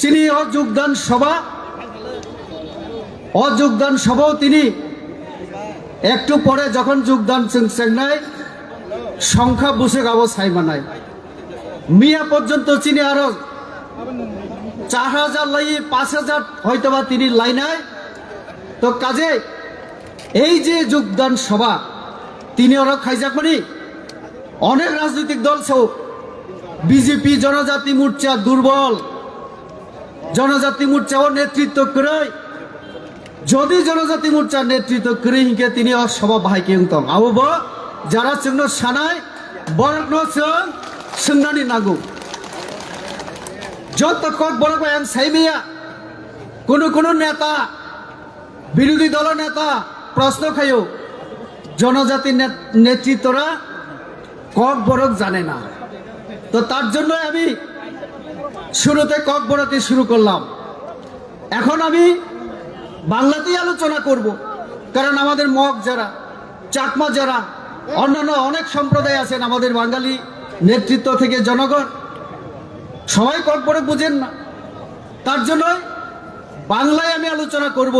তিনি অযোগদান সভাও তিনি একটু পরে যখন যোগদান চেংনাই সংখ্যা বসে গাবো সাইমানায় মিয়া পর্যন্ত চিনি আরো 4000 লাই 5000 হয়তোবা তিনি লাইনায় তো কাজে এই যে যোগদান সভা তিনি ওরা খাইজাক মানে অনেক রাজনৈতিক দল সব বিজেপি জনজাতি মোর্চা দুর্বল জনজাতি মোর্চাও নেতৃত্ব করে যদি জনজাতি মোর্চার নেতৃত্ব করে হিংকে তিনি সভা ভাইকে উন্তম আবব যারা जोंनो সানায় বরগ্ন सोंनानै नांगौ যত কক বড় আন সাইমিয়া কোন নেতা বিরোধী দল নেতা প্রশ্ন খাইও জনজাতি নেতৃত্বরা কক বড়ক জানে না তো তার জন্য আমি শুরুতে কক বড়কে শুরু করলাম এখন আমি বাংলাতেই আলোচনা করব কারণ আমাদের মগ যারা চাকমা যারা অন্যান্য অনেক সম্প্রদায় আছেন আমাদের বাঙালি নেতৃত্ব থেকে জনগণ সবাই কক বড়ক বুঝেন না তার জন্য বাংলায় আমি আলোচনা করব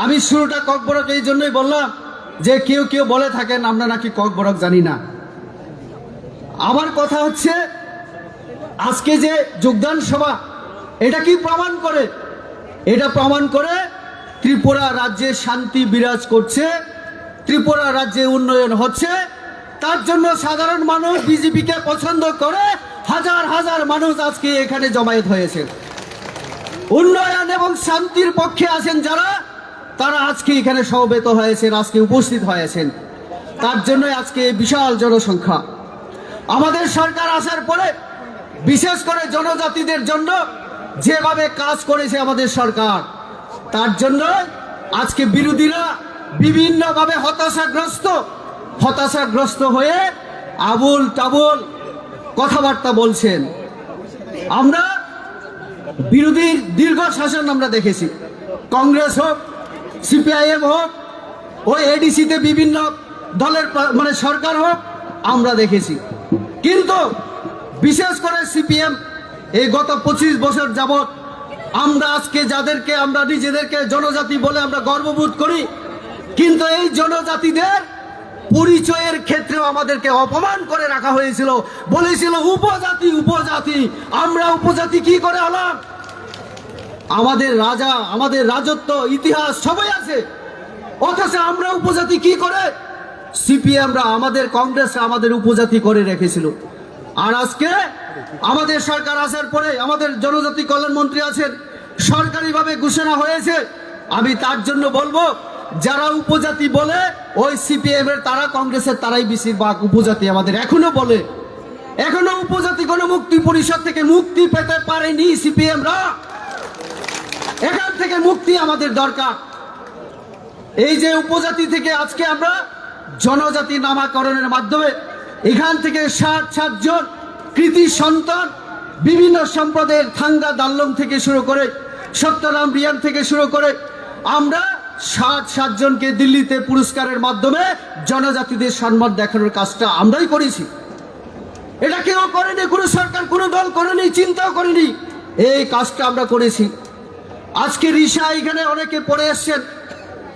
আমি শুরুটা কক বড়ক এই জন্যই বললাম যে কেউ বলে থাকেন আমরা নাকি কক বড়ক জানি না আমার কথা হচ্ছে আজকে যে যোগদান সভা এটা কি প্রমাণ করে এটা প্রমাণ করে ত্রিপুরা রাজ্যে শান্তি বিরাজ করছে ত্রিপুরা রাজ্যে উন্নয়ন হচ্ছে তার জন্য সাধারণ মানুষ বিজেপিকে পছন্দ করে হাজার হাজার মানুষ আজকে এখানে জমায়েত হয়েছে উন্নয়ন এবং শান্তির পক্ষে আছেন যারা তারা আজকে এখানে সমবেত হয়েছেন আজকে উপস্থিত হয়েছেন তার জন্য আজকে বিশাল জনসংখ্যা আমাদের সরকার আসার পরে বিশেষ করে জনজাতিদের জন্য যেভাবে কাজ করেছে আমাদের সরকার তার জন্য আজকে বিরোধীরা বিভিন্নভাবে হতাশাগ্রস্ত হয়ে আবুল টাবুল কথাবার্তা বলছেন আমরা বিরোধীর দীর্ঘ শাসন আমরা দেখেছি কংগ্রেস হোক সিপিআইএম হোক ওই এডিসিতে বিভিন্ন দলের মানে সরকার হোক আমরা দেখেছি কিন্তু বিশেষ করে সিপিএম এই গত 25 বছর যাবত আমরা আজকে যাদেরকে আমরা নিজেদেরকে জনজাতি বলে আমরা গর্ববোধ করি কিন্তু এই জনজাতিদের পরিচয়ের ক্ষেত্রেও আমাদেরকে অপমান করে রাখা হয়েছিল বলেছিল উপজাতি আমরা উপজাতি কি করে হলাম আমাদের রাজা আমাদের রাজত্ব ইতিহাস সবাই আছে অথচ আমরা উপজাতি কি করে সিপিএমরা আমাদের কংগ্রেসরা আমাদের উপজাতি করে রেখেছিল আর আজকে আমাদের সরকার আসার পরে আমাদের জনজাতি কল্যাণ মন্ত্রী আছেন সরকারিভাবে ঘোষণা হয়েছে আমি তার জন্য বলবো যারা উপজাতি বলে ওই সিপিএম এর তারা কংগ্রেসের তারাই বেশিরভাগ উপজাতি আমাদের এখনো উপজাতি কোন মুক্তি পরিষদ থেকে মুক্তি পেতে পারেনি সিপিএমরা এখান থেকে মুক্তি আমাদের দরকার এই যে উপজাতি থেকে আজকে আমরা জনজাতি নামকরণের মাধ্যমে এখান থেকে 60 জন কৃতি সন্তান বিভিন্ন সম্প্রদায়ের থাঙ্গা দাল্লং থেকে শুরু করে সত্যরাম রিয়ান থেকে শুরু করে আমরা 60 জনকে দিল্লিতে পুরস্কারের মাধ্যমে জনজাতিদের সম্মান দেখানোর কাজটা আমরাই করেছি এটা কেউ করেনি কোনো সরকার কোনো দল করেনি চিন্তাও করেনি এই কাজটা আমরা করেছি আজকে রিসা এখানে অনেকে পড়ে আসছেন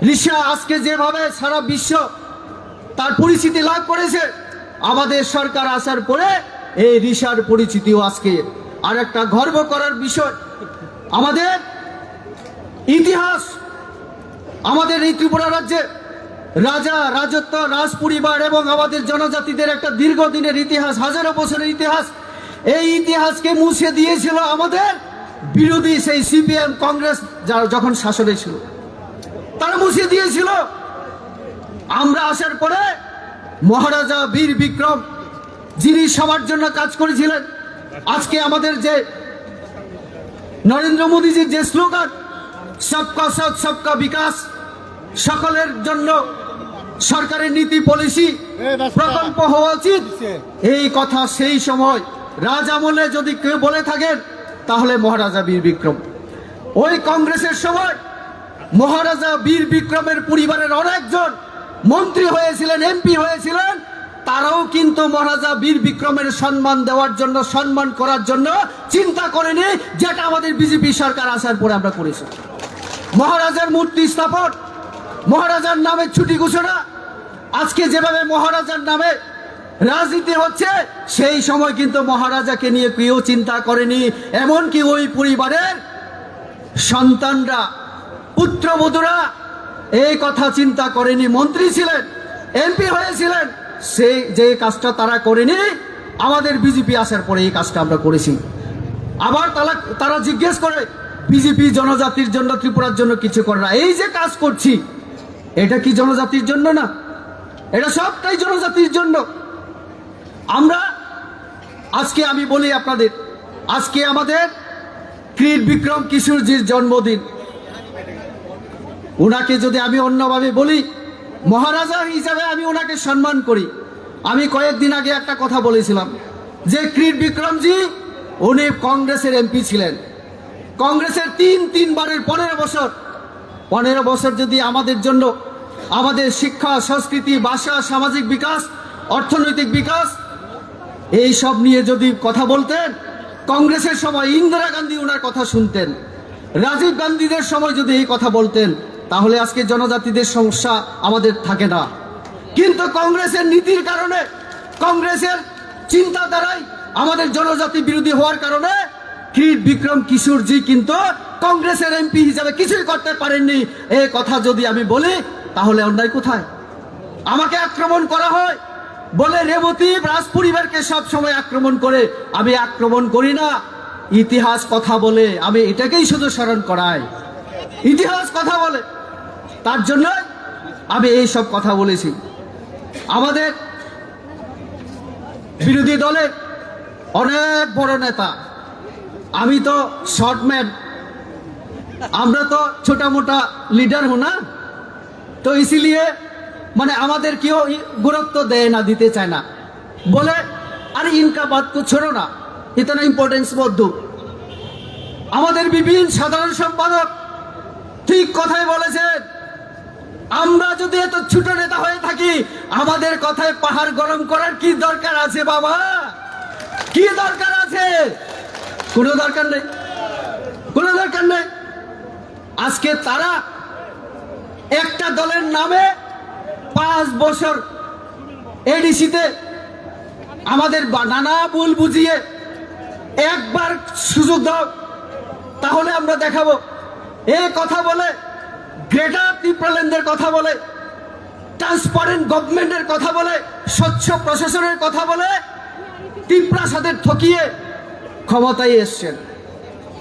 রিসা আজকে যেভাবে সারা বিশ্ব তার পরিচিতি লাভ করেছে আমাদের সরকার আসার পরে এই রিসার পরিচিতিও আজকে আরেকটা গর্ব করার বিষয় আমাদের ইতিহাস আমাদের এই ত্রিপুরা রাজ্যে রাজা রাজত্ব রাজ পরিবার এবং আমাদের জনজাতিদের একটা দীর্ঘদিনের ইতিহাস হাজারো বছরের ইতিহাস এই ইতিহাসকে মুছে দিয়েছিল আমাদের বিরোধী সেই সিপিএম কংগ্রেস যখন শাসনে ছিল তারা মুছে দিয়েছিল আমরা আসার পরে মহারাজা বীর বিক্রম যিনি সবার জন্য কাজ করেছিলেন আজকে আমাদের যে নরেন্দ্র মোদীজির যে স্লোগান সবকা সাথ সবকা বিকাশ সকলের জন্য সরকারের নীতি পলিসি প্রকল্প হওয়া উচিত এই কথা সেই সময় রাজ আমলে যদি কেউ বলে থাকেন তাহলে মহারাজা বীর বিক্রম ওই কংগ্রেসের সময় মহারাজা বীর বিক্রমের পরিবারের অনেকজন মন্ত্রী হয়েছিলেন এমপি হয়েছিলেন তারাও কিন্তু মহারাজা বীর বিক্রমের সম্মান দেওয়ার জন্য, সম্মান করার জন্য চিন্তা করেনি, যেটা আমাদের বিজেপি সরকার আসার পরে আমরা করেছি। মহারাজার মূর্তি স্থাপন, মহারাজার নামে ছুটি ঘোষণা, আজকে যেভাবে মহারাজার নামে রাজনীতি হচ্ছে, সেই সময় কিন্তু মহারাজাকে নিয়ে কেউ চিন্তা করেনি। এমনকি ওই পরিবারের সন্তানরা, পুত্রবধূরা এই কথা চিন্তা করেনি। মন্ত্রী ছিলেন, এমপি হয়েছিলেন, সেই যে কাজটা তারা করেনি, আমাদের বিজেপি আসার পরে এই কাজটা আমরা করেছি। আবার তারা জিজ্ঞেস করে বিজেপি জনজাতির জন্য, ত্রিপুরার জন্য কিছু করে না। এই যে কাজ করছি, এটা কি জনজাতির জন্য না? এটা সবটাই জনজাতির জন্য। আমরা আজকে, আমি বলি আপনাদের, আজকে আমাদের ক্রীড় বিক্রম কিশোরজির জন্মদিন। ওনাকে যদি আমি অন্যভাবে বলি, মহারাজা হিসাবে আমি ওনাকে সম্মান করি। আমি কয়েকদিন আগে একটা কথা বলেছিলাম যে ক্রীড় বিক্রমজি উনি কংগ্রেসের এমপি ছিলেন, কংগ্রেসের তিনবারের 15 বছর যদি আমাদের জন্য, আমাদের শিক্ষা, সংস্কৃতি, ভাষা, সামাজিক বিকাশ, অর্থনৈতিক বিকাশ এই সব নিয়ে যদি কথা বলতেন, কংগ্রেসের সময় ইন্দিরা গান্ধী ওনার কথা শুনতেন, রাজীব গান্ধীদের সময় যদি এই কথা বলতেন, তাহলে আজকে জনজাতিদের সমস্যা আমাদের থাকে না। কিন্তু কংগ্রেসের নীতির কারণে, কংগ্রেসের চিন্তাধারায় আমাদের জনজাতি বিরোধী হওয়ার কারণে ক্রীড় বিক্রম কিশোরজি কিন্তু কংগ্রেসের এমপি হিসাবে কিছুই করতে পারেননি। এই কথা যদি আমি বলি, তাহলে অন্যায় কোথায়? আমাকে আক্রমণ করা হয় বলে রেবতী রাজ পরিবারকে সব সময় আক্রমণ করে, আমি আক্রমণ করি না, ইতিহাস কথা বলে, আমি এটাকেই শুধু স্মরণ করাই। ইতিহাস কথা বলে, তার জন্য আমি এই সব কথা বলেছি। আমাদের বিরোধী দলের অনেক বড় নেতা, আমি তো শর্টম্যান, আমরা তো ছোটা মোটা লিডার হো না, তো ইসিলিয়ে মানে আমাদের কেউ গুরুত্ব দেয় না, দিতে চায় না, বলে আরে ইনকা বাত কো ছোড়ো না, ইতনা ইম্পর্টেন্স মত দো। আমাদের বিভিন্ন সাধারণ সম্পাদক ঠিক কথাই বলেছেন, আমরা যদি এত ছোট নেতা হয়ে থাকি, আমাদের কথায় পাহাড় গরম করার কি দরকার আছে বাবা? কি দরকার আছে? কোনো দরকার নেই, কোনো দরকার নেই। আজকে তারা একটা দলের নামে 5 বছর এডিসিতে আমাদের নানা ভুল বুঝিয়ে একবার সুযোগ দাও, তাহলে আমরা দেখাবো। এই কথা বলে, গ্রেটার ত্রিপুরাল্যান্ডের কথা বলে, ট্রান্সপারেন্ট গভর্নমেন্টের কথা বলে, স্বচ্ছ প্রশাসনের কথা বলে ত্রিপুরা সাথে ঠকিয়ে ক্ষমতায় এসছেন।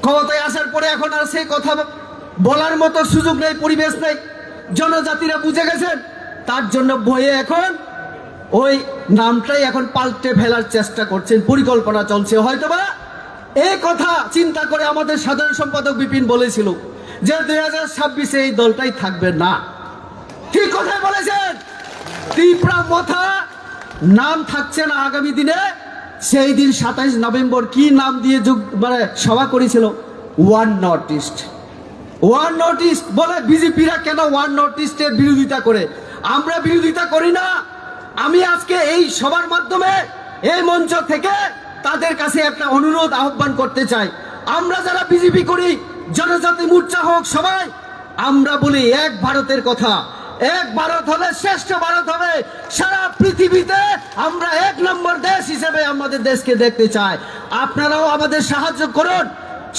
ক্ষমতায় আসার পরে এখন আর সেই কথা বলার মতো সুযোগ নেই, পরিবেশ নেই। জনজাতিরা বুঝে গেছেন, তার জন্য ভয়ে এখন ওই নামটাই এখন পাল্টে ফেলার চেষ্টা করছেন, পরিকল্পনা চলছে। হয়তোবা এই কথা চিন্তা করে আমাদের সাধারণ সম্পাদক বিপিন বলেছিল যে 2026-এ এই দলটাই থাকবে না। ঠিক কথাই বলেছেন। ত্রিপুরা মথা নাম থাকছে না আগামী দিনে। সেই দিন 27 নভেম্বর কি নাম দিয়ে মানে সভা করেছিল? One north east. One north east বলে বিজেপিরা কেন ওয়ান নর্থ ইস্টের বিরোধিতা করে? আমরা বিরোধিতা করি না। আমি আজকে এই সবার মাধ্যমে, এই মঞ্চ থেকে তাদের কাছে একটা অনুরোধ, আহ্বান করতে চাই। আমরা যারা বিজেপি করি, জনজাতি মোর্চা হোক, সবাই আমরা বলি এক ভারতের কথা। এক ভারত হবে, শ্রেষ্ঠ ভারত হবে। সারা পৃথিবীতে আমরা 1 নম্বর দেশ হিসেবে আমাদের দেশকে দেখতে চাই। আপনারাও আমাদের সাহায্য করুন।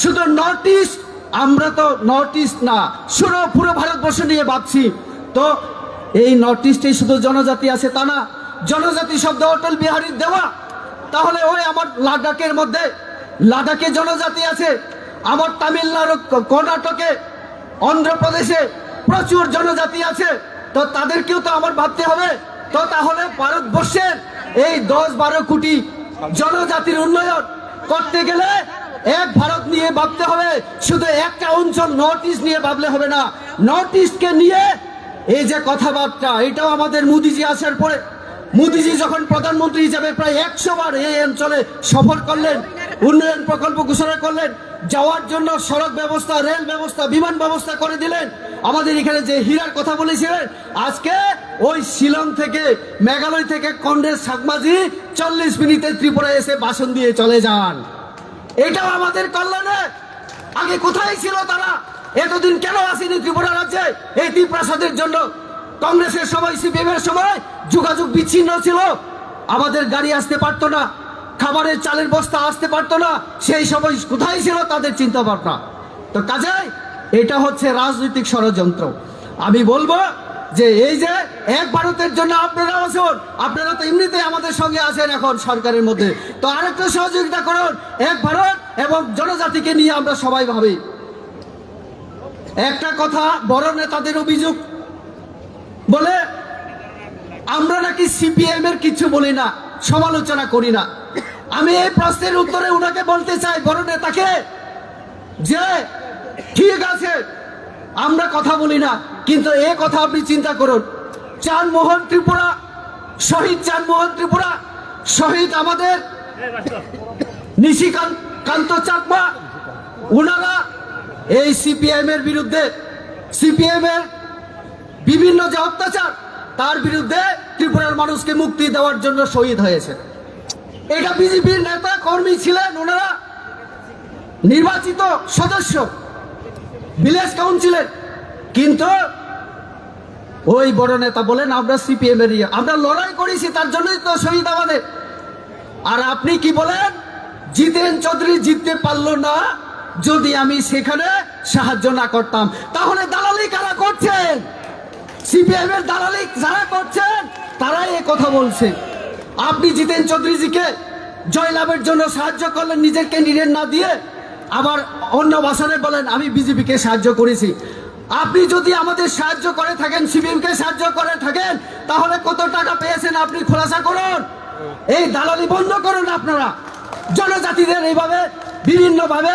শুধু নর্থ ইস্ট, আমরা তো নর্থ ইস্ট না, পুরো ভারতবর্ষ নিয়ে ভাবছি। তো এই নর্থ ইস্টে শুধু জনজাতি আছে তা না। জনজাতি শব্দ অটল বিহারীর দেওয়া। তাহলে ওই আমার লাদাখের মধ্যে, লাদাখে জনজাতি আছে, আমার তামিলনাড়ু, কর্ণাটকে, অন্ধ্রপ্রদেশে প্রচুর জনজাতি আছে। তো তাদেরকেও তো আমার ভাবতে হবে। তো তাহলে ভারতবর্ষের এই 10-12 কোটি জনজাতির উন্নয়ন করতে গেলে এক ভারত নিয়ে ভাবতে হবে। শুধু একটা অঞ্চল নর্থ ইস্ট নিয়ে ভাবলে হবে না। নর্থ ইস্টকে নিয়ে এই যে কথাবার্তা, এটাও আমাদের মোদিজি আসার পরে, মোদিজি যখন প্রধানমন্ত্রী হিসেবে প্রায় 100 বার এই অঞ্চলে সফর করলেন, উন্নয়ন প্রকল্প ঘোষণা করলেন, যাওয়ার জন্য সড়ক ব্যবস্থা, রেল ব্যবস্থা, বিমান ব্যবস্থা করে দিলেন। আমাদের এখানে যে হীরার কথা বলেছিলেন, আজকে ওই শিলং থেকে, মেঘালয় থেকে কংগ্রেস সাকমাজি 40 মিনিটে ত্রিপুরা এসে ভাষণ দিয়ে চলে যান। এটাও আমাদের কল্যাণে। আগে কোথায় ছিল তারা? এতদিন কেন আসেনি ত্রিপুরা রাজ্যে? এই ত্রিপ্রাসাদের জন্য কংগ্রেসের সময়, সিপিএম এর সময় যোগাযোগ বিচ্ছিন্ন ছিল। আমাদের গাড়ি আসতে পারতো না, খাবারের চালের বস্তা আসতে পারতো না। সেই সময় কোথায় ছিল তাদের চিন্তা ভাবনা? তো কাজেই এটা হচ্ছে রাজনৈতিক ষড়যন্ত্র। আমি বলবো যে এই যে এক ভারতের জন্য আপনারা আসুন, আপনারা তো এমনিতে আমাদের সঙ্গে আছেন এখন সরকারের মধ্যে, তো আরেকটা সহযোগিতা করুন। এক ভারত এবং জনজাতিকে নিয়ে আমরা সবাই ভাবি। একটা কথা, বড় নেতাদের অভিযোগ বলে আমরা নাকি সিপিএম এর কিছু বলি না, সমালোচনা করি না। আমি এই প্রশ্নের উত্তরে উনাকে বলতে চাই, বড় নেতাকে, যে ঠিক আছে আমরা কথা বলি না, কিন্তু এ কথা আপনি চিন্তা করুন। চাঁদমোহন ত্রিপুরা, শহীদ চাঁদমোহন ত্রিপুরা, শহীদ আমাদের নিশিকান্ত চাকমা, ওনারা এই সিপিএম এর বিরুদ্ধে, সিপিএম এর বিভিন্ন যে অত্যাচার, তার বিরুদ্ধে ত্রিপুরার মানুষকে মুক্তি দেওয়ার জন্য শহীদ হয়েছে। এটা বিজেপির নেতা কর্মী ছিলেন, ওনারা নির্বাচিত সদস্য, ভিলেজ কাউন্সিলের। কিন্তু ওই বড় নেতা বলেন আমরা সিপিএম এর, আমরা লড়াই করেছি, তার জন্যই তো শহীদ আমাদের। আর আপনি কি বলেন? জিতেন চৌধুরী জিততে পারলো না, যদি আমি সেখানে সাহায্য না করতাম। তাহলে দালালি কারা করছেন? সিপিএম এর দালালি যারা করছেন তারাই এ কথা বলছে। আপনি জিতেন চৌধুরীজিকে জয়লাভের জন্য সাহায্য করলেন, নিজের ক্যান্ডিডেট না দিয়ে, আবার অন্য ভাষণে বলেন আমি বিজেপিকে সাহায্য করেছি। আপনি যদি আমাদের সাহায্য করে থাকেন, সিপিএমকে সাহায্য করে থাকেন, তাহলে কত টাকা পেয়েছেন আপনি খোলাসা করুন। এই দালালি বন্ধ করুন। আপনারা জনজাতিদের এইভাবে বিভিন্নভাবে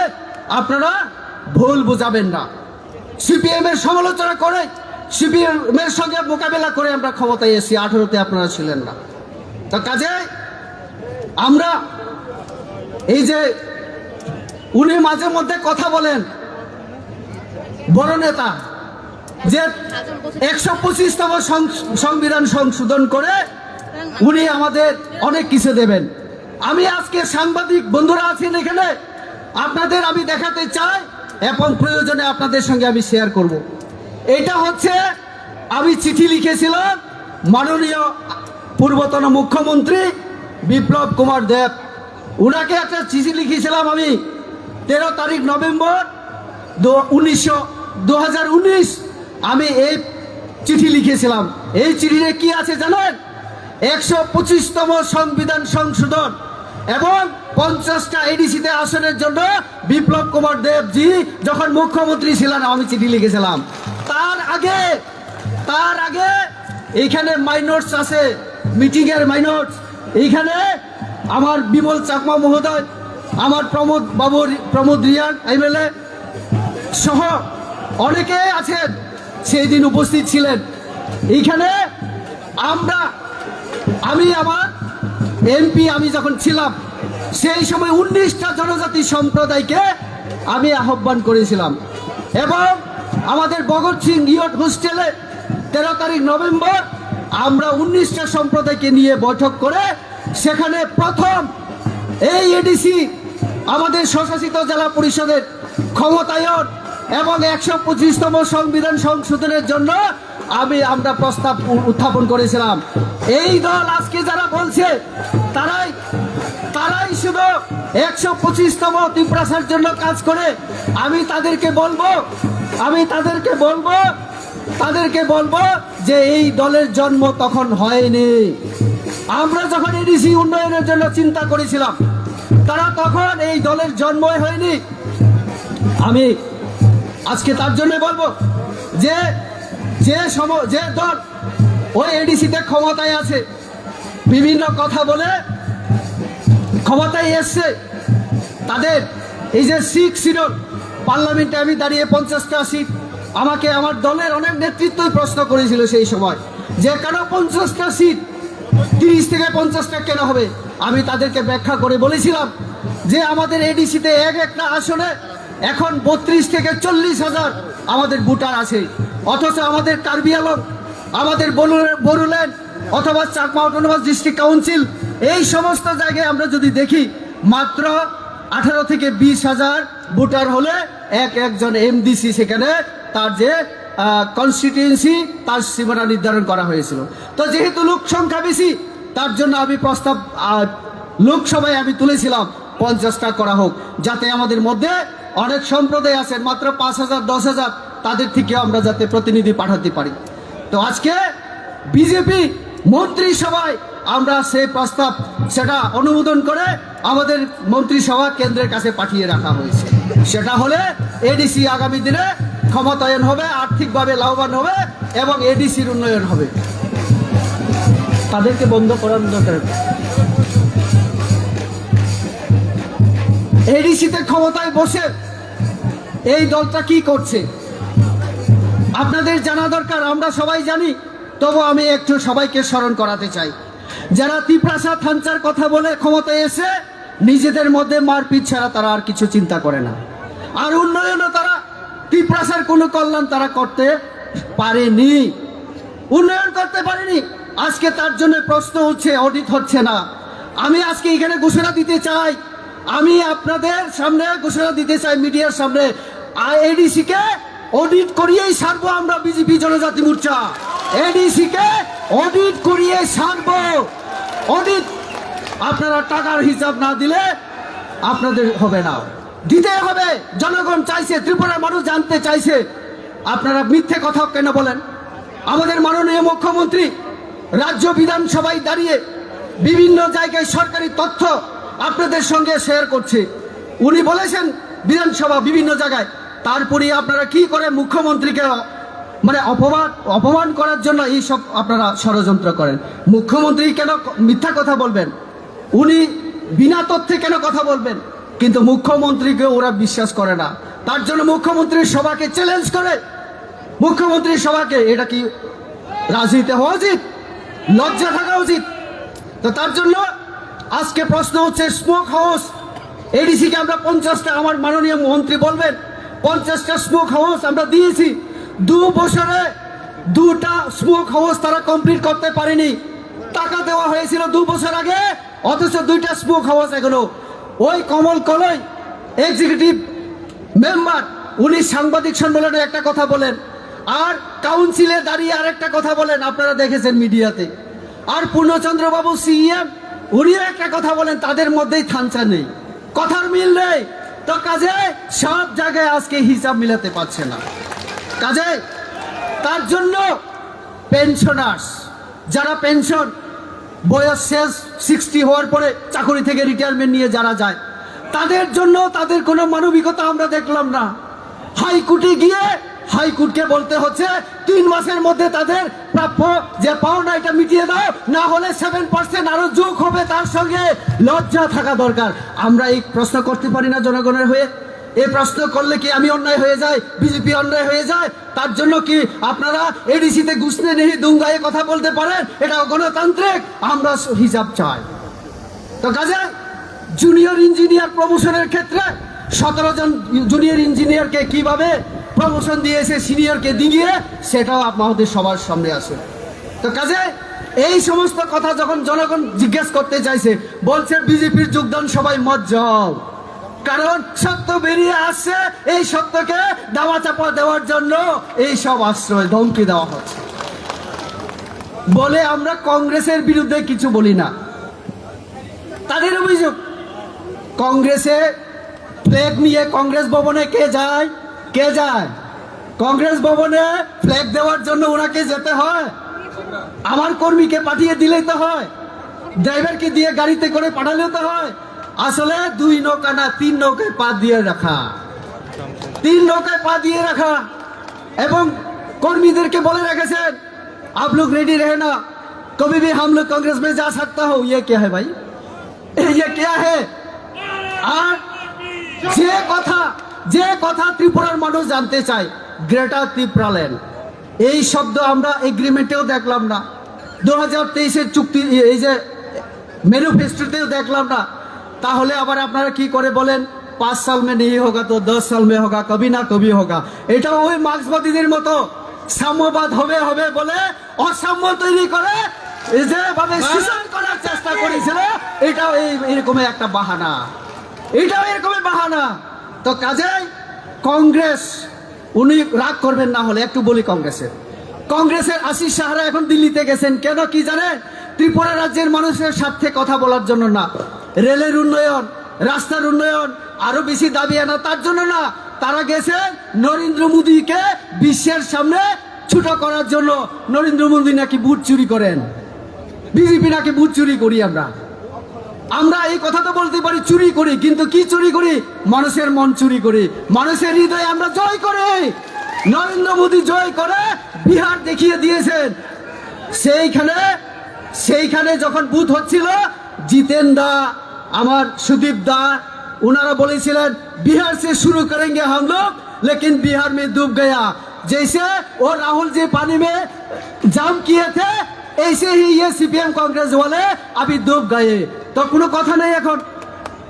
আপনারা ভুল বুঝাবেন না। সিপিএম এর সমালোচনা করে, সিপিএম এর সঙ্গে মোকাবেলা করে আমরা ক্ষমতায় এসেছি, 18তে আপনারা ছিলেন না। তো কাজে আমরা এই যে উনি মাঝে মধ্যে কথা বলেন, বড় নেতা, যে 125তম সংবিধান সংশোধন করে উনি আমাদের অনেক কিছু দেবেন। আমি আজকে সাংবাদিক বন্ধুরা আছেন এখানে, আপনাদের আমি দেখাতে চাই এবং প্রয়োজনে আপনাদের সঙ্গে আমি শেয়ার করব। এটা হচ্ছে, আমি চিঠি লিখেছিলাম মাননীয় পূর্বতন মুখ্যমন্ত্রী বিপ্লব কুমার দেব, উনাকে একটা চিঠি লিখেছিলাম আমি 13 তারিখ নভেম্বর 2019। আমি এই চিঠি লিখেছিলাম। এই চিঠিতে কি আছে জানেন? 125তম সংবিধান সংশোধন এবং 50টা এডিসিতে আসনের জন্য বিপ্লব কুমার দেবজি যখন মুখ্যমন্ত্রী ছিলেন আমি চিঠি লিখেছিলাম। তার আগে এইখানে মাইনোটস আছে, মিটিং এর মাইনোটস। এইখানে আমার বিমল চাকমা মহোদয়, আমার প্রমোদ রিয়ান এমএলএ সহ অনেকে আছেন, সেই দিন উপস্থিত ছিলেন। এইখানে আমি আমার এমপি আমি যখন ছিলাম, সেই সময় 19টা জনজাতি সম্প্রদায়কে আমি আহ্বান করেছিলাম এবং আমাদের ভগৎ সিং ইয়ট হোস্টেলে 13 তারিখ নভেম্বর আমরা 19টা সম্প্রদায়কে নিয়ে বৈঠক করে সেখানে প্রথম এই এডিসি আমাদের স্বশাসিত জেলা পরিষদের ক্ষমতায়ন এবং 125তম সংবিধান সংশোধনের জন্য আমরা প্রস্তাব উত্থাপন করেছিলাম। এই দল আজকে যারা বলছে তারাই শুধু 125তম ত্রিপুরার জন্য কাজ করে। আমি তাদেরকে বলবো যে এই দলের জন্ম তখন হয়নি। আমরা যখন এডিসি উন্নয়নের জন্য চিন্তা করেছিলাম, তারা তখন এই দলের জন্মই হয়নি। আমি আজকে তার জন্য বলবো যে দল ওই এডিসিতে ক্ষমতায় আছে, বিভিন্ন কথা বলে ক্ষমতায় এসছে, তাদের এই যে 6 সিট পার্লামেন্টে আমি দাঁড়িয়ে 50টা সিট, আমাকে আমার দলের অনেক নেতৃত্বই প্রশ্ন করেছিল সেই সময় যে কেন 50টা সিট, 30 থেকে 50টা কেন হবে। আমি তাদেরকে ব্যাখ্যা করে বলেছিলাম যে আমাদের এডিসিতে একটা আসনে এখন 32 থেকে 40,000 আমাদের ভোটার আছে, অথচ আমাদের কার্বি আলম, আমাদের বড়ুল্যান্ড অথবা চাকমা অটোনমাস ডিস্ট্রিক্ট কাউন্সিল, এই সমস্ত জায়গায় আমরা যদি দেখি মাত্র 18 থেকে 20,000 ভোটার হলে একজন এমডিসি সেখানে তার যে কনস্টিটিউয়েন্সি তার সীমানা নির্ধারণ করা হয়েছিল। তো যেহেতু লোক সংখ্যা বেশি, তার জন্য আমি প্রস্তাব লোকসভায় আমি তুলেছিলাম 50টা করা হোক, যাতে আমাদের মধ্যে অনেক সম্প্রদায় আছেন মাত্র 5,000 10,000, তাদের থেকে আমরা যাতে প্রতিনিধি পাঠাতে পারি। তো আজকে বিজেপি মন্ত্রিসভায় আমরা সেই প্রস্তাব সেটা অনুমোদন করে আমাদের মন্ত্রিসভা কেন্দ্রের কাছে পাঠিয়ে রাখা হয়েছে। সেটা হলে এডিসি আগামী দিনে ক্ষমতায়ন হবে, আর্থিকভাবে লাভবান হবে এবং এডিসির উন্নয়ন হবে। তাদেরকে বন্ধ করার দরকার। এডিসিতে ক্ষমতায় বসে এই দলটা কি করছে আপনাদের জানা দরকার, আমরা সবাই জানি, তবু আমি একটু সবাইকে স্মরণ করাতে চাই। যারা তিপ্রাসা থানচার কথা বলে ক্ষমতায় এসে নিজেদের মধ্যে মারপিট ছাড়া তারা আর কিছু চিন্তা করে না, আর উন্নয়নও তারা তিপ্রাসার কোনো কল্যাণ তারা করতে পারেনি, উন্নয়ন করতে পারেনি। আজকে তার জন্য প্রশ্ন হচ্ছে, অডিট হচ্ছে না। আমি আজকে এখানে ঘোষণা দিতে চাই, আমি আপনাদের সামনে ঘোষণা দিতে চাই মিডিয়ার সামনে, এডিসি কে অডিট করিয়েই সারবো আমরা বিজেপি জনজাতি মোর্চা। এডিসি কে অডিট করিয়ে সারবো। অডিট আপনারা টাকার হিসাব না দিলে আপনাদের হবে না, দিতে হবে। জনগণ চাইছে, ত্রিপুরার মানুষ জানতে চাইছে। আপনারা মিথ্যে কথা কেন বলেন? আমাদের মাননীয় মুখ্যমন্ত্রী রাজ্য বিধানসভায় দাঁড়িয়ে বিভিন্ন জায়গায় সরকারি তথ্য আপনাদের সঙ্গে শেয়ার করছে। উনি বলেছেন বিধানসভা বিভিন্ন জায়গায়, তারপরে আপনারা কি করে মুখ্যমন্ত্রীকে মানে অপমান করার জন্য এই সব আপনারা ষড়যন্ত্র করেন। মুখ্যমন্ত্রী কেন মিথ্যা কথা বলবেন? উনি বিনা তথ্যে কেন কথা বলবেন? কিন্তু মুখ্যমন্ত্রীকে ওরা বিশ্বাস করে না, তার জন্য মুখ্যমন্ত্রীর সভাকে চ্যালেঞ্জ করে। মুখ্যমন্ত্রীর সভাকে, এটা কি রাজনীতি হওয়া উচিত? লজ্জা থাকা উচিত। তো তার জন্য আজকে প্রশ্ন হচ্ছে স্মোক হাউস এডিসিকে আমরা 50টা, আমার মাননীয় মন্ত্রী বলবেন 50টা স্মোক হাউস আমরা দিয়েছি। 2 বছরে 2টা স্মোক হাউস তারা কমপ্লিট করতে পারেনি। টাকা দেওয়া হয়েছিল 2 বছর আগে, অথচ 2টা স্মোক হাউস এখনো। ওই কমল কলই এক্সিকিউটিভ মেম্বার, উনি সাংবাদিক সম্মেলনে একটা কথা বলেন, আর কাউন্সিলে দাঁড়িয়ে আরেকটা কথা বলেন, আপনারা দেখেছেন মিডিয়াতে। আর পূর্ণচন্দ্র বাবু সিএম, উনিও একটা কথা বলেন, তাদের মধ্যেই থানচা নেই, কথার মিল নেই। তো কাজে সব জায়গায় আজকে হিসাব মিলাতে পারছে না। কাজে তার জন্য পেনশনার্স, যারা পেনশন বয়স শেষ 60 হওয়ার পরে চাকরি থেকে রিটায়ারমেন্ট নিয়ে যারা যায়, তাদের জন্য তাদের কোনো মানবিকতা আমরা দেখলাম না। হাইকোর্টে গিয়ে হাইকোর্টকে বলতে হচ্ছে 3 মাসের মধ্যে তাদের প্রাপ্য যে পাওনা এটা মিটিয়ে দাও, না হলে 7% আরো যোগ হবে তার সঙ্গে। লজ্জা থাকা দরকার। আমরা এই প্রশ্ন করতে পারি না জনগণের হয়ে? এই প্রশ্ন করলে কি আমি অন্যায় হয়ে যায়, বিজেপি অন্যায় হয়ে যায়? তার জন্য কি আপনারা এডিসিতে ঘুষনে নেই দুঙ্গায়ে কথা বলতে পারেন? এটা গণতান্ত্রিক, আমরা হিসাব চাই। তো কাজে জুনিয়র ইঞ্জিনিয়ার প্রমোশনের ক্ষেত্রে 17 জন জুনিয়র ইঞ্জিনিয়ারকে কিভাবে প্রমোশন দিয়েছে সিনিয়রকে দিয়ে, সেটাও আমাদের সবার সামনে আসে। তো কাজে এই সমস্ত কথা যখন জনগণ জিজ্ঞেস করতে চাইছে, বলছে বিজেপির যোগদান সবাই মত যাও, কারণ সত্য বেরিয়ে আসছে। এই সত্যকে দাওয়া চাপা দেওয়ার জন্য এই সব আশ্রয় ধমকি দেওয়া হচ্ছে বলে আমরা কংগ্রেসের বিরুদ্ধে কিছু বলি না। তাদের অভিযোগ, কংগ্রেসে ফ্ল্যাগ নিয়ে কংগ্রেস ভবনে কে যায়? কে যায়? কংগ্রেস ভবনে ফ্ল্যাগ দেওয়ার জন্য ওনাকে যেতে হয়? আমার কর্মীকে পাঠিয়ে দিলেই তো হয়, ড্রাইভারকে দিয়ে গাড়িতে করে পাঠালেও তো হয়। আসলে 2 নৌকা না 3 নৌকায় পা দিয়ে রাখা, 3 নৌকায় পা দিয়ে রাখা। এবং কর্মীদেরকে বলে রেখেছেন, आप लोग रेडी रहना, कभी भी हम लोग कांग्रेस में जा सकता हो। ये क्या है भाई, ये क्या है? আর যে কথা ত্রিপুরার মানুষ জানতে চায়, গ্রেটার ত্রিপুরাল্যান্ড, এই শব্দ আমরা এগ্রিমেন্টেও দেখলাম না, 2023-এর চুক্তি এই যে ম্যানিফেস্টোতেও দেখলাম না। তাহলে আবার আপনারা কি করে বলেন 5 साल में नहीं होगा तो 10 साल में होगा, कभी ना कभी होगा। এটা ওই মার্ক্সবাদীদের মতো সাম্যবাদ হবে হবে বলে অসাম্য তৈরি করে এই যে ভাবে শোষণ করার চেষ্টা করেছিল, এটাও এরকম একটা বাহানা, এটাও এরকম বাহানা। তো কাজেই কংগ্রেস, উনি রাগ করবেন না হলে একটু বলি, কংগ্রেসের আশিস সাহারা এখন দিল্লিতে গেছেন কেন কি জানেন? ত্রিপুরা রাজ্যের মানুষের স্বার্থে কথা বলার জন্য না, রেলের উন্নয়ন, রাস্তার উন্নয়ন আরো বেশি দাবি আনা তার জন্য না, তারা গেছেন নরেন্দ্র মোদীকে বিশ্বের সামনে ছোট করার জন্য। নরেন্দ্র মোদী নাকি ভোট চুরি করেন, বিজেপি নাকি ভোট চুরি করি। আমরা এই কথা তো বলতে পারি চুরি করি, কিন্তু কি চুরি করি? মানুষের মন চুরি করি, মানুষের হৃদয়ে আমরা জয় করি। নরেন্দ্র মোদী জয় করে বিহার দেখিয়ে দিয়েছেন। সেইখানে যখন বুথ হচ্ছিল, জিতেন দা, আমার সুদীপ দা, उन्होंने बोलेছিলেন बिहार से शुरू करेंगे हम लोग, लेकिन बिहार में डूब गया। जैसे वो राहुल जी पानी में जाम किए थे, ऐसे ही ये सीपीएम कांग्रेस वाले अभी डूब गए। तो কোনো কথা নেই এখন।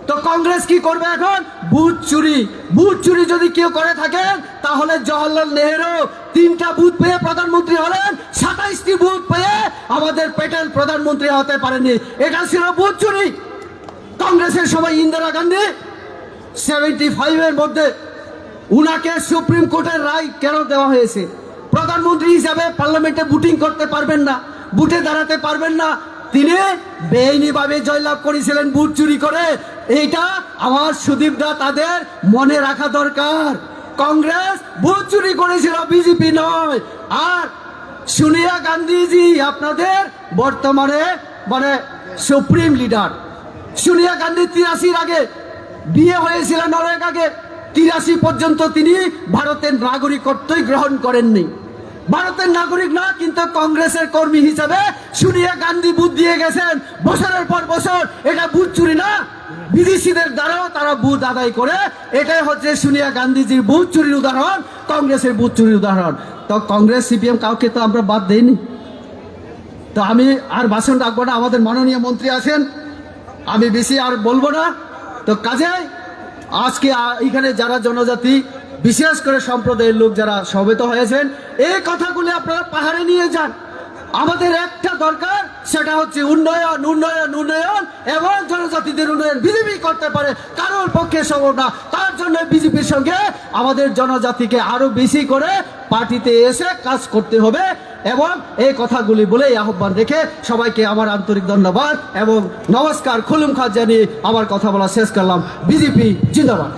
তো কংগ্রেস কি করবে এখন? বুথ চুরি যদি কেউ করে থাকেন তাহলে জওহরলাল নেহেরু 3টা বুথ পেয়ে প্রধানমন্ত্রী হলেন, 27টি বুথ পেয়ে আমাদের প্যাটেল প্রধানমন্ত্রী হতে পারেনি। এটা ছিল বুথ চুরি। কংগ্রেসের সবাই ইন্দিরা গান্ধী 75 এর মধ্যে উনাকে সুপ্রিম কোর্টের রায় কেন দেওয়া হয়েছে? প্রধানমন্ত্রী হিসাবে পার্লামেন্টে ভোটিং করতে পারবেন না, বুথে দাঁড়াতে পারবেন না, তিনি বেআইনিভাবে জয়লাভ করেছিলেন ভোট চুরি করে। এইটা আমার সুদীপ দা তাদের মনে রাখা দরকার। কংগ্রেস ভোট চুরি করেছিল, বিজেপি নয়। আর সোনিয়া গান্ধীজি আপনাদের বর্তমানে সুপ্রিম লিডার। সোনিয়া গান্ধী 83 আগে বিয়ে হয়েছিলেন, অনেক আগে 83 পর্যন্ত তিনি ভারতের নাগরিকত্বই গ্রহণ করেননি। ভারতের নাগরিক না, কিন্তু কংগ্রেসের কর্মী হিসাবে সোনিয়া গান্ধী বুথ দিয়ে গেছেন বছরের পর বছর। এটা বুথ চুরি না? বিদেশিদের দ্বারাও তারা বুথ আদায় করে। এটাই হচ্ছে সোনিয়া গান্ধীজির বুথ চুরির উদাহরণ, কংগ্রেসের বুথ চুরির উদাহরণ। তো কংগ্রেস সিপিএম কাউকে তো আমরা বাদ দেইনি। তো আমি আর ভাষণ রাখবো না, আমাদের মাননীয় মন্ত্রী আছেন, আমি বেশি আর বলবো না। তো কাজে আজকে এখানে যারা জনজাতি, বিশেষ করে সম্প্রদায়ের লোক যারা সমবেত হয়েছেন, এই কথাগুলি আপনারা পাহাড়ে নিয়ে যান। আমাদের একটা দরকার, সেটা হচ্ছে উন্নয়ন, উন্নয়ন, উন্নয়ন এবং জনজাতিদের উন্নয়ন। বিজেপি করতে পারে, কারোর পক্ষে সম্ভব না। তার জন্য বিজেপির সঙ্গে আমাদের জনজাতিকে আরো বেশি করে পার্টিতে এসে কাজ করতে হবে। এবং এই কথাগুলি বলে আহ্বান রেখে সবাইকে আমার আন্তরিক ধন্যবাদ এবং নমস্কার, খুলুম খাত জানিয়ে আমার কথা বলা শেষ করলাম। বিজেপি জিন্দাবাদ।